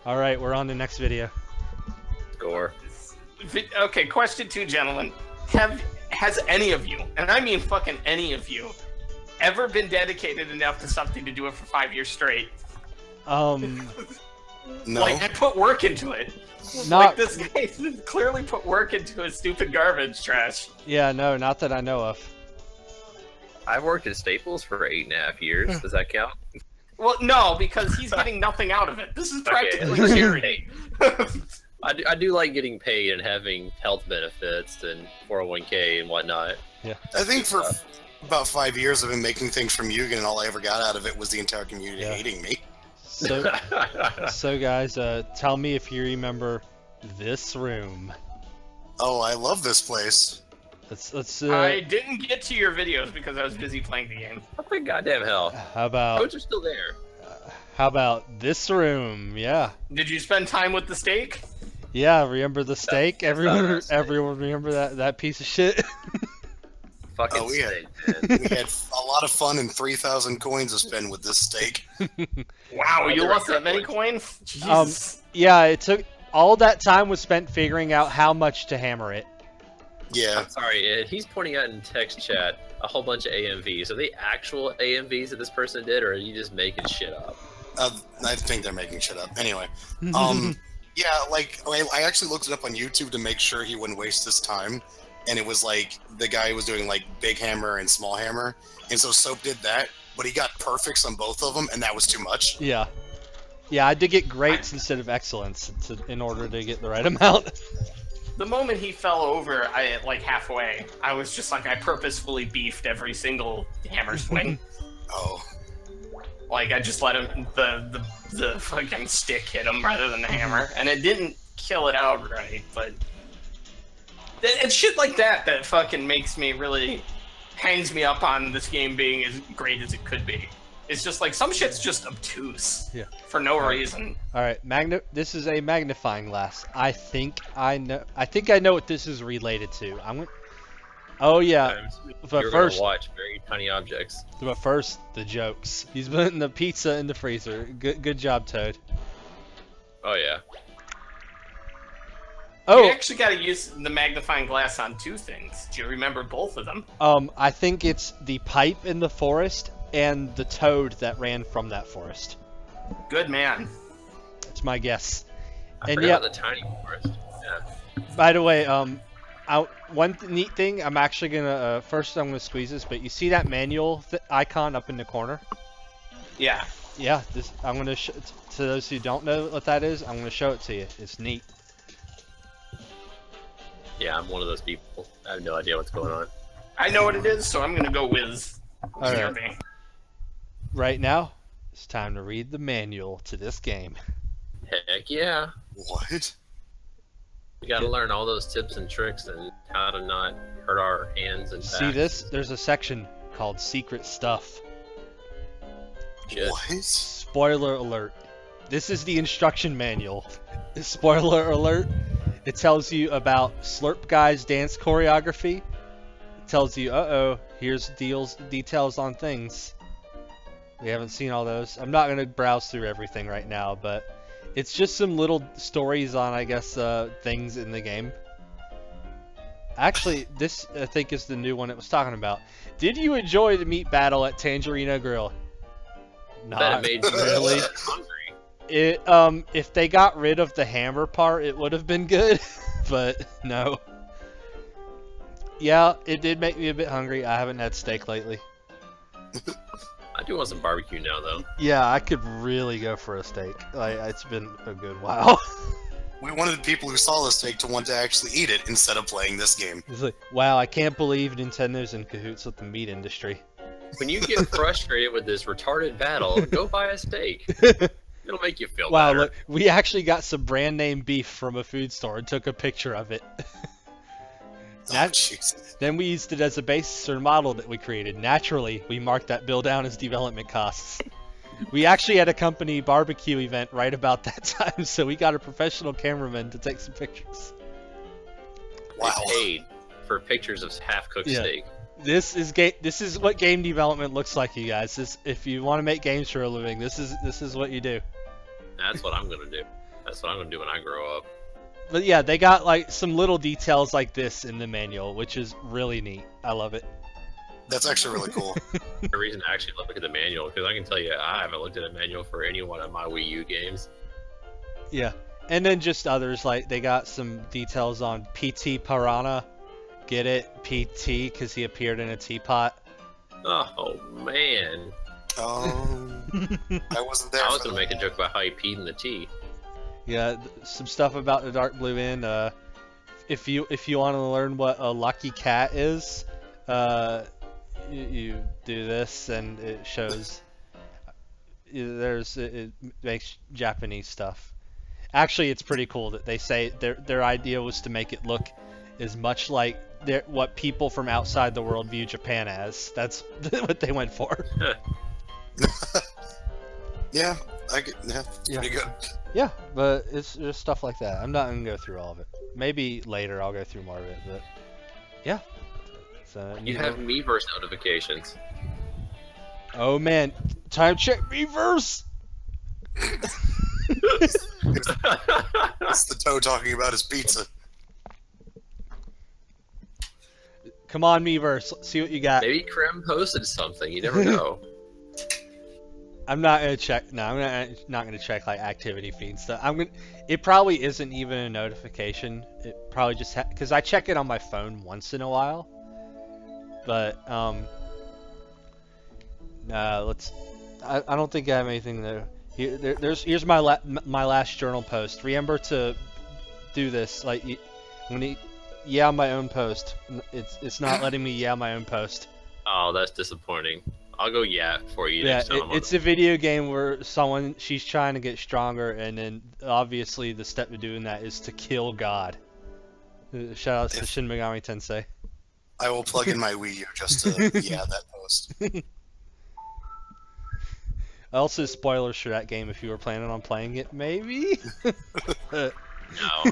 All right, we're on the next video. Score. Okay, question 2, gentlemen. Has any of you, and I mean fucking any of you, ever been dedicated enough to something to do it for 5 years straight? No. Like, I put work into it. Not. Like, this guy clearly put work into his stupid garbage trash. Yeah, no, not that I know of. I've worked at Staples for 8.5 years. Does that count? Well, no, because he's getting nothing out of it. This is practically Okay. charity. I do like getting paid and having health benefits and 401k and whatnot. Yeah. I think for about 5 years I've been making things from Mugen, and all I ever got out of it was the entire community hating me. So guys, tell me if you remember this room. Oh, I love this place. Let's. I didn't get to your videos because I was busy playing the game. What the goddamn hell? How about? Codes are still there. How about this room? Yeah. Did you spend time with the steak? Yeah. Remember the steak? Everyone remember that piece of shit? Fucking we steak, had, man. we had a lot of fun and 3,000 coins to spend with this steak. Wow, you lost that many coins? Jesus. Yeah. It took all that time was spent figuring out how much to hammer it. Yeah. I'm sorry, he's pointing out in text chat a whole bunch of AMVs. Are they actual AMVs that this person did, or are you just making shit up? I think they're making shit up. Anyway, yeah, like I actually looked it up on YouTube to make sure he wouldn't waste his time, and it was like the guy was doing like big hammer and small hammer, and so Soap did that, but he got perfects on both of them, and that was too much. Yeah. Yeah, I did get greats instead of excellence in order to get the right amount. The moment he fell over, like halfway, I was just like, I purposefully beefed every single hammer swing. Oh. Like, I just let him, the fucking stick hit him rather than the hammer, and it didn't kill it outright, but it's shit like that fucking makes me really, hangs me up on this game being as great as it could be. It's just like, some shit's just obtuse. Yeah. For no reason. All right, this is a magnifying glass. I think I know what this is related to. Oh yeah. But You're first, gonna watch very tiny objects. but first the jokes. He's putting the pizza in the freezer. Good job, Toad. Oh yeah. Oh. You actually got to use the magnifying glass on 2 things. Do you remember both of them? I think it's the pipe in the forest and the toad that ran from that forest. Good man. That's my guess. I And forgot yeah, the tiny forest. Yeah. by the way, one neat thing, I'm actually gonna first I'm gonna squeeze this, but you see that manual icon up in the corner? Yeah. Yeah, I'm gonna to those who don't know what that is, I'm gonna show it to you. It's neat. Yeah, I'm one of those people. I have no idea what's going on. I know what it is, so I'm gonna go with All right. Jeremy. Right now, it's time to read the manual to this game. Heck yeah. What? We gotta learn all those tips and tricks and how to not hurt our hands and See backs. this? There's a section called Secret Stuff. Shit. What? Spoiler alert. This is the instruction manual. Spoiler alert. It tells you about Slurp Guy's dance choreography. It tells you, here's details on things. We haven't seen all those. I'm not going to browse through everything right now, but it's just some little stories on, I guess, things in the game. Actually, this, I think, is the new one it was talking about. Did you enjoy the meat battle at Tangerino Grill? That Not it made you really. hungry. If they got rid of the hammer part, it would have been good, but no. Yeah, it did make me a bit hungry. I haven't had steak lately. I do want some barbecue now, though. Yeah, I could really go for a steak. Like, it's been a good while. We wanted people who saw the steak to want to actually eat it instead of playing this game. It's like, wow, I can't believe Nintendo's in cahoots with the meat industry. When you get frustrated with this retarded battle, go buy a steak. It'll make you feel Wow, better. look, we actually got some brand name beef from a food store and took a picture of it. Oh, Jesus. Then we used it as a basis or model that we created. Naturally, we marked that bill down as development costs. We actually had a company barbecue event right about that time, so we got a professional cameraman to take some pictures. Wow. They paid for pictures of half-cooked Yeah. steak. This is what game development looks like, you guys. If you want to make games for a living, this is what you do. That's what I'm gonna do. That's what I'm gonna do when I grow up. But yeah, they got like some little details like this in the manual, which is really neat. I love it. That's actually really cool. A reason to actually look at the manual, because I can tell you, I haven't looked at a manual for any one of my Wii U games. Yeah, and then just others, like they got some details on PT Piranha. Get it? PT, because he appeared in a teapot. Oh man. I wasn't there. I was for gonna that. make a joke about how he peed in the tea. Yeah, some stuff about the Dark Blue Inn. If you want to learn what a lucky cat is, you do this, and it shows. It makes Japanese stuff. Actually, it's pretty cool that they say their idea was to make it look as much like what people from outside the world view Japan as. That's what they went for. Yeah, yeah, pretty good. Yeah, but it's just stuff like that. I'm not gonna go through all of it. Maybe later I'll go through more of it, but yeah. So, You have Miiverse notifications. Oh man, time check Miiverse. It's the Toad talking about his pizza. Come on, Miiverse. Let's see what you got. Maybe Krem posted something. You never know. I'm not gonna check. No, not gonna check like activity feed stuff. It probably isn't even a notification. It probably just because I check it on my phone once in a while. But I don't think I have anything there. Here's my last journal post. Remember to do this. Like yeah, my own post. It's not letting me yeah my own post. Oh, that's disappointing. I'll go for you Yeah, next time. it's a video game where she's trying to get stronger, and then obviously the step to doing that is to kill God. Shout out to Shin Megami Tensei. I will plug in my Wii U just to that post. Also, spoilers for that game if you were planning on playing it, maybe? No,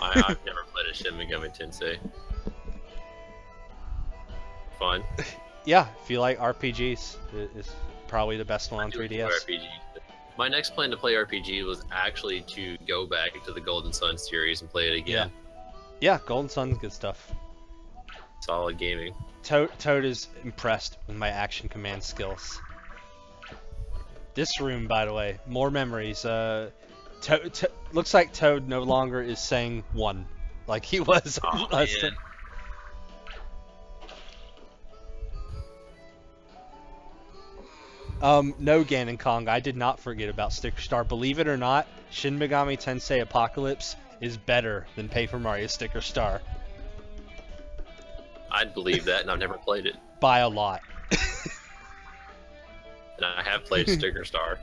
I've never played a Shin Megami Tensei. Fun. Yeah, if you like RPGs, it's probably the best one on 3DS. RPG. My next plan to play RPG was actually to go back to the Golden Sun series and play it again. Yeah, Golden Sun's good stuff. Solid gaming. Toad is impressed with my action command skills. This room, by the way, more memories. Looks like Toad no longer is saying 1, like he was last time. No, Ganon Kong, I did not forget about Sticker Star. Believe it or not, Shin Megami Tensei Apocalypse is better than Paper Mario Sticker Star. I'd believe that, and I've never played it. By a lot. And I have played Sticker Star.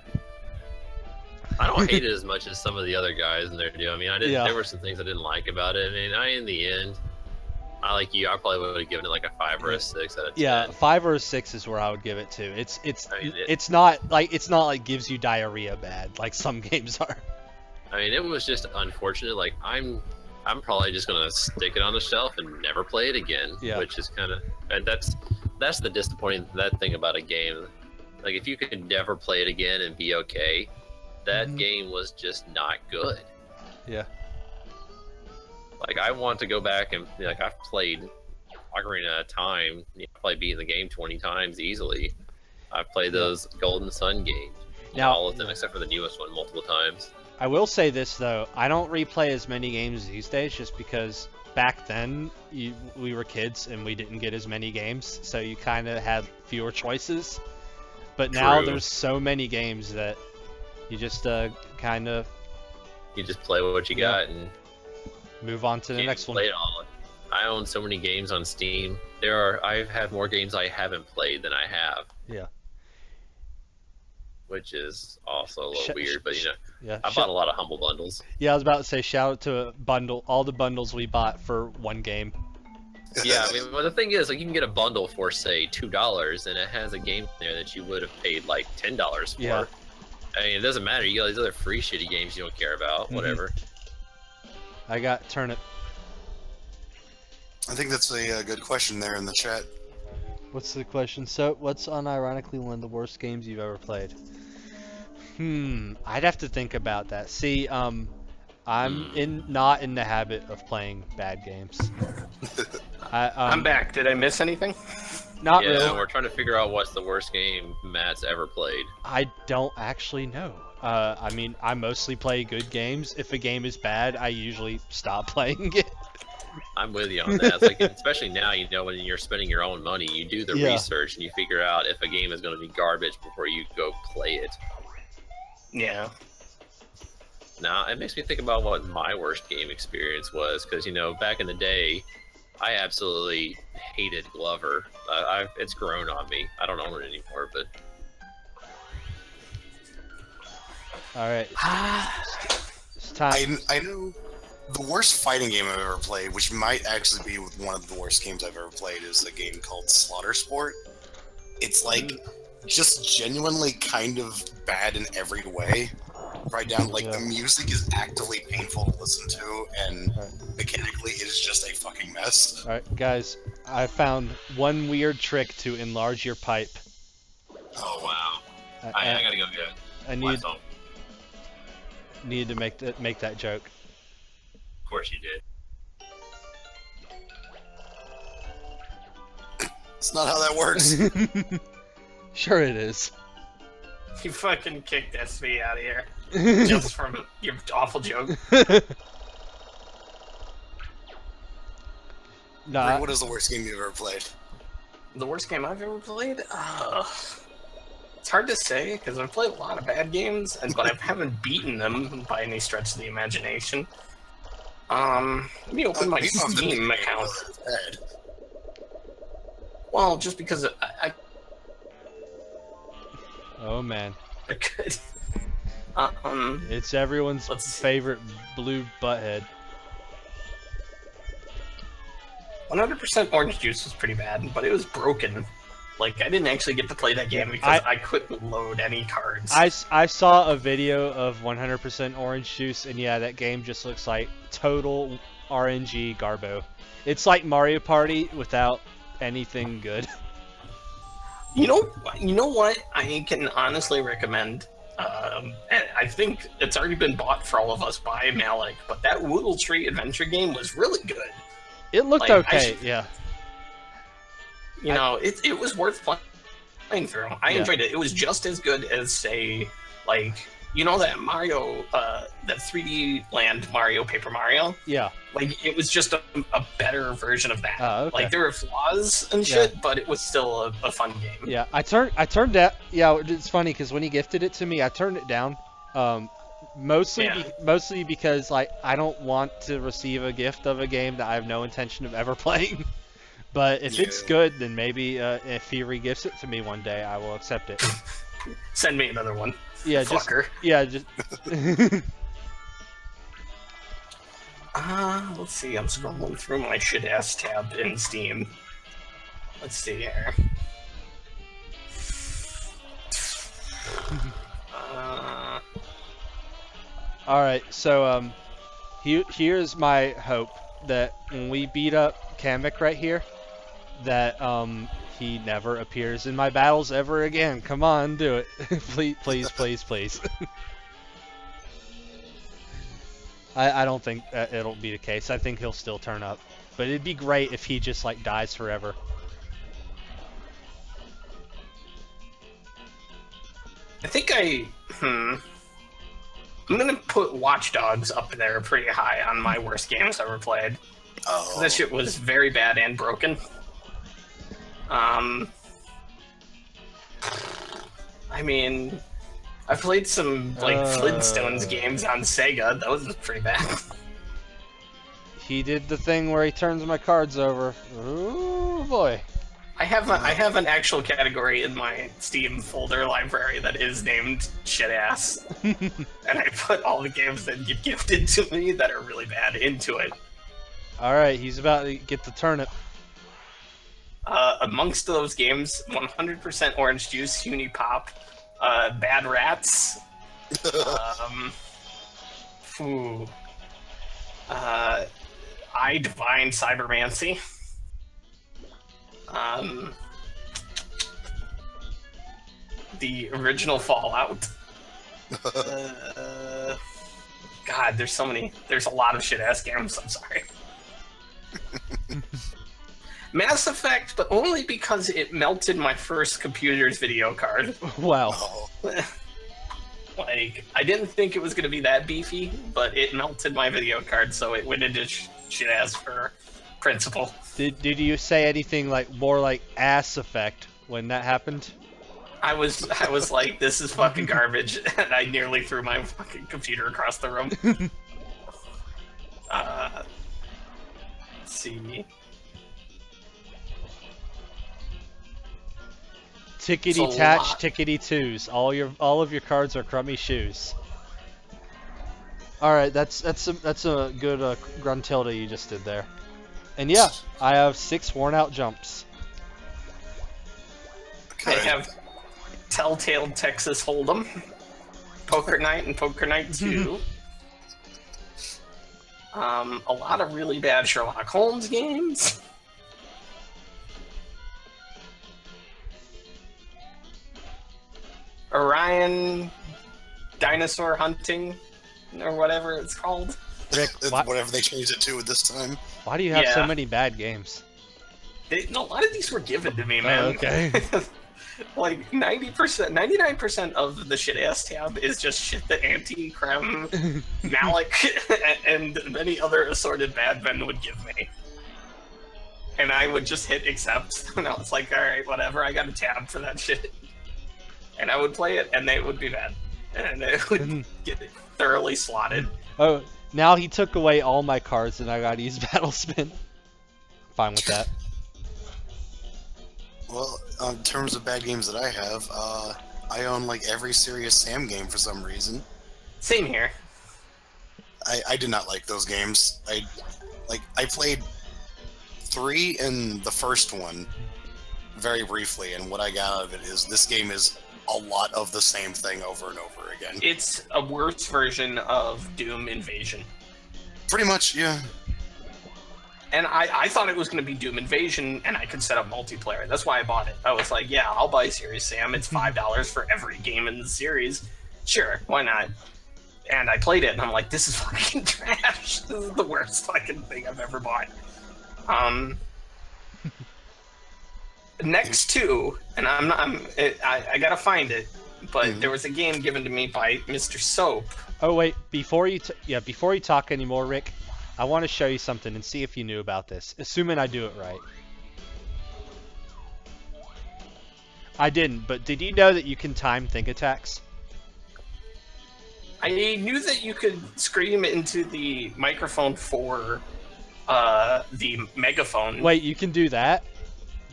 I don't hate it as much as some of the other guys in there do. I mean, there were some things I didn't like about it. I mean, in the end, I like you. I probably would have given it like a 5 or a 6 out of 10. Yeah, 5 or a 6 is where I would give it to. It's not like gives you diarrhea bad like some games are. I mean, it was just unfortunate. Like I'm probably just gonna stick it on the shelf and never play it again. Yeah. Which is kind of, and that's the disappointing thing about a game. Like if you could never play it again and be okay, that game was just not good. Yeah. Like I want to go back and like I've played Ocarina of Time. I've probably beaten the game 20 times easily. I've played those Golden Sun games. Now, all of them except for the newest one multiple times. I will say this though, I don't replay as many games these days just because back then we were kids and we didn't get as many games, so you kind of had fewer choices. But now there's so many games that you just kind of you just play what you got and move on to the next one. Play it all. I own so many games on Steam. I have more games I haven't played than I have. Yeah. Which is also a little weird, but yeah. I bought a lot of Humble Bundles. Yeah, I was about to say shout out to all the bundles we bought for one game. Yeah, I mean, well, the thing is, like, you can get a bundle for say $2, and it has a game there that you would have paid like $10 for. Yeah. I mean, it doesn't matter. You got these other free shitty games you don't care about. Whatever. I got Turnip. I think that's a good question there in the chat. What's the question? So, what's unironically one of the worst games you've ever played? I'd have to think about that. See, I'm not in the habit of playing bad games. I'm back. Did I miss anything? Not yeah, really. we're trying to figure out what's the worst game Matt's ever played. I don't actually know. I mean, I mostly play good games. If a game is bad, I usually stop playing it. I'm with you on that. It's like, especially now, you know, when you're spending your own money, you do the research and you figure out if a game is going to be garbage before you go play it. Yeah. Now, it makes me think about what my worst game experience was, because, you know, back in the day, I absolutely hated Glover. It's grown on me. I don't own it anymore, but... Alright. It's time. I know the worst fighting game I've ever played, which might actually be one of the worst games I've ever played, is a game called Slaughter Sport. It's like just genuinely kind of bad in every way. Right down, like the music is actively painful to listen to, and mechanically it is just a fucking mess. Alright, guys, I found one weird trick to enlarge your pipe. Oh, wow. I gotta go get it. I need to make that joke. Of course you did. It's not how that works. Sure it is. You fucking kicked SV out of here. Just from your awful joke. Nah. What is the worst game you've ever played? The worst game I've ever played? It's hard to say, because I've played a lot of bad games, but I haven't beaten them by any stretch of the imagination. Let me open my Steam account. Well, just because I Oh man. I could. It's everyone's favorite blue butthead. 100% Orange Juice was pretty bad, but it was broken. Like, I didn't actually get to play that game because I couldn't load any cards. I saw a video of 100% Orange Juice, and yeah, that game just looks like total RNG garbo. It's like Mario Party without anything good. You know what? I can honestly recommend. And I think it's already been bought for all of us by Malik, but that Woodle Tree adventure game was really good. It looked like, okay, yeah. You know, it was worth playing through. I enjoyed it. It was just as good as, say, like, you know that Mario, that 3D Land Mario, Paper Mario? Yeah. Like, it was just a better version of that. Oh, okay. Like, there were flaws and shit, but it was still a fun game. Yeah, I turned that. Yeah, it's funny because when he gifted it to me, I turned it down. Mostly because like I don't want to receive a gift of a game that I have no intention of ever playing. But if it's good, then maybe if he re-gifts it to me one day, I will accept it. Send me another one. Yeah, fucker. Just. Let's see. I'm scrolling through my shit-ass tab in Steam. Let's see here. All right, so here's my hope that when we beat up Kamek right here, that he never appears in my battles ever again. Come on, do it, please. I don't think it'll be the case. I think he'll still turn up, but it'd be great if he just like dies forever. I think I'm gonna put Watch Dogs up there pretty high on my worst games ever played. Oh. That shit was very bad and broken. I mean, I played some like Flintstones games on Sega. Those was pretty bad. He did the thing where he turns my cards over. Ooh boy. I have an actual category in my Steam folder library that is named shit ass, and I put all the games that get gifted to me that are really bad into it. All right, he's about to get the turnip. Amongst those games, 100% Orange Juice, Unipop, Bad Rats, I Divine Cybermancy. The original Fallout. God, God, there's a lot of shit-ass games, I'm sorry. Mass Effect, but only because it melted my first computer's video card. Wow. Oh. Like, I didn't think it was going to be that beefy, but it melted my video card, so it went into shit-ass for principle. Did you say anything like more like ass effect when that happened? I was like, this is fucking garbage, and I nearly threw my fucking computer across the room. Let's see. Tickety tatch, tickety twos. All of your cards are crummy shoes. All right, that's a good Gruntilda you just did there. And yeah, I have 6 worn out jumps. I have Telltale Texas Hold'em, Poker Night, and Poker Night 2. A lot of really bad Sherlock Holmes games. Orion Dinosaur Hunting, or whatever it's called. Rick, Whatever they changed it to this time. Why do you have so many bad games? A lot of these were given to me, man. Oh, okay. Like 90%, 99% of the shit-ass tab is just shit that Anti-Crem, Malik, and many other assorted bad men would give me. And I would just hit accept, and I was like, alright, whatever, I got a tab for that shit. And I would play it, and they would be bad. And it would get thoroughly slotted. Oh, now he took away all my cards and I gotta use Battle Spin. Fine with that. Well, in terms of bad games that I have, I own like every Serious Sam game for some reason. Same here. I did not like those games. I played 3 in the first one very briefly, and what I got out of it is this game is a lot of the same thing over and over again. It's a worse version of Doom Invasion. Pretty much, yeah. And I thought it was going to be Doom Invasion, and I could set up multiplayer. That's why I bought it. I was like, yeah, I'll buy Serious Sam. It's $5 for every game in the series. Sure, why not? And I played it, and I'm like, this is fucking trash. This is the worst fucking thing I've ever bought. Next to, and I gotta find it, but there was a game given to me by Mr. Soap. Oh wait, before you talk anymore, Rick, I want to show you something and see if you knew about this, assuming I do it right. I didn't, but did you know that you can time think attacks? I knew that you could scream into the microphone for the megaphone. Wait, you can do that?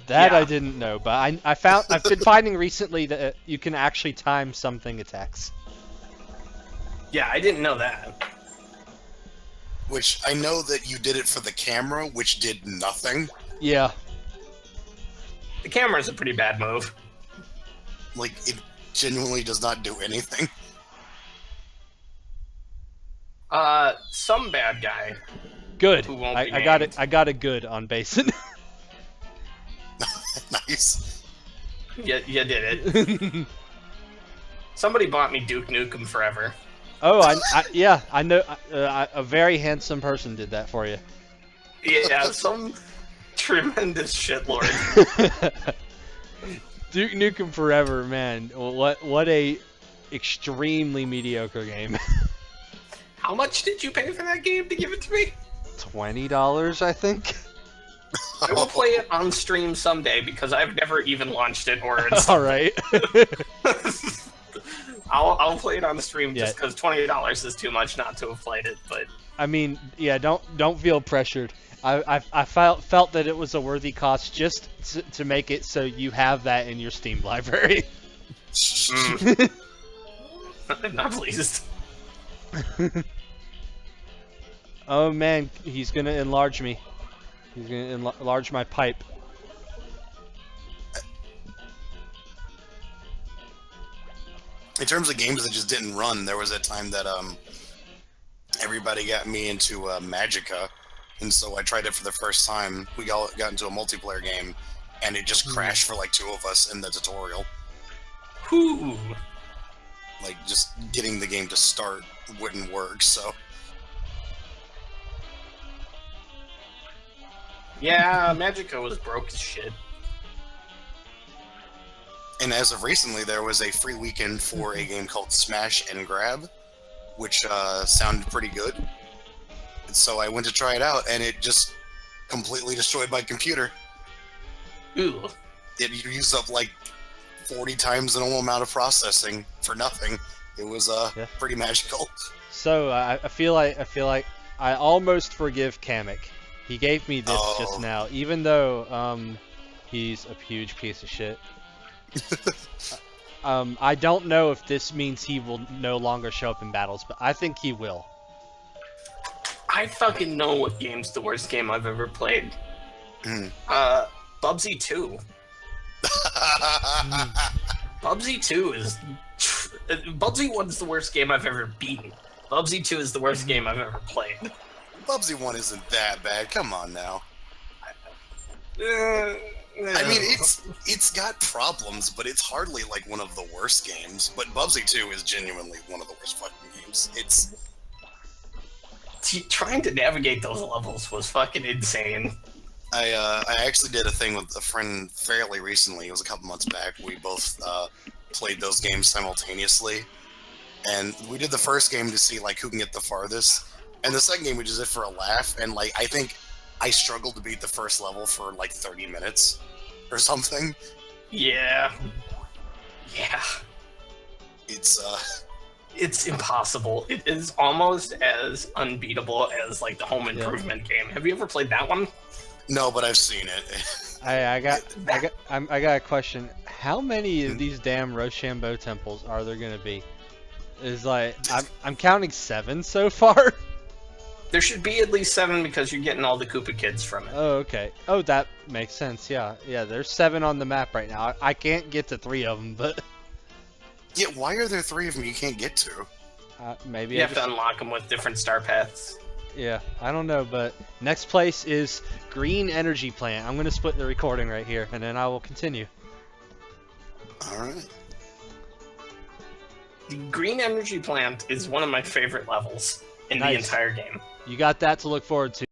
That Yeah. I didn't know, but I've been finding recently that you can actually time something attacks. Yeah, I didn't know that. Which I know that you did it for the camera, which did nothing. Yeah. The camera's a pretty bad move. Like, it genuinely does not do anything. Some bad guy. Good. Who won't be I got named. it. I got a good on Basin. Nice. You did it. Somebody bought me Duke Nukem Forever. Oh, I know. A very handsome person did that for you. Yeah, some tremendous shitlord. Duke Nukem Forever, man. What a extremely mediocre game. How much did you pay for that game to give it to me? $20, I think. I will play it on stream someday because I've never even launched it or All right. I'll play it on the stream just Yeah. because $20 is too much not to have played it. But I mean, yeah, don't feel pressured. I felt that it was a worthy cost just to make it so you have that in your Steam library. I'm not pleased. Oh man, he's gonna enlarge me. He's gonna enlarge my pipe. In terms of games that just didn't run, there was a time that everybody got me into Magicka, and so I tried it for the first time. We got into a multiplayer game, and it just crashed for like 2 of us in the tutorial. Whew. Like, just getting the game to start wouldn't work, so Yeah, Magica was broke as shit. And as of recently, there was a free weekend for a game called Smash and Grab, which sounded pretty good. And so I went to try it out, and it just completely destroyed my computer. Ooh. It used up like 40 times the normal amount of processing for nothing. It was pretty magical. So I feel like I almost forgive Kamek. He gave me this just now, even though he's a huge piece of shit. I don't know if this means he will no longer show up in battles, but I think he will. I fucking know what game's the worst game I've ever played. Bubsy 2. Bubsy 2 is... Bubsy 1 is the worst game I've ever beaten. Bubsy 2 is the worst game I've ever played. Bubsy 1 isn't that bad. Come on now. I mean, it's got problems, but it's hardly like one of the worst games. But Bubsy 2 is genuinely one of the worst fucking games. It's... Trying to navigate those levels was fucking insane. I actually did a thing with a friend fairly recently. It was a couple months back. We both played those games simultaneously, and we did the first game to see like who can get the farthest, and the second game we just did for a laugh. And like I think I struggled to beat the first level for like 30 minutes or something. Yeah. It's impossible. It is almost as unbeatable as like the Home Improvement game. Have you ever played that one? No, but I've seen it. I got a question. How many of these damn Rochambeau temples are there gonna be? Is like I'm counting 7 so far. There should be at least 7 because you're getting all the Koopa kids from it. Oh, okay. Oh, that makes sense. Yeah. There's 7 on the map right now. I can't get to 3 of them, but Yeah, why are there 3 of them you can't get to? maybe You have to unlock them with different star paths. Yeah, I don't know, but next place is Green Energy Plant. I'm going to split the recording right here, and then I will continue. Alright. The Green Energy Plant is one of my favorite levels in the entire game. You got that to look forward to.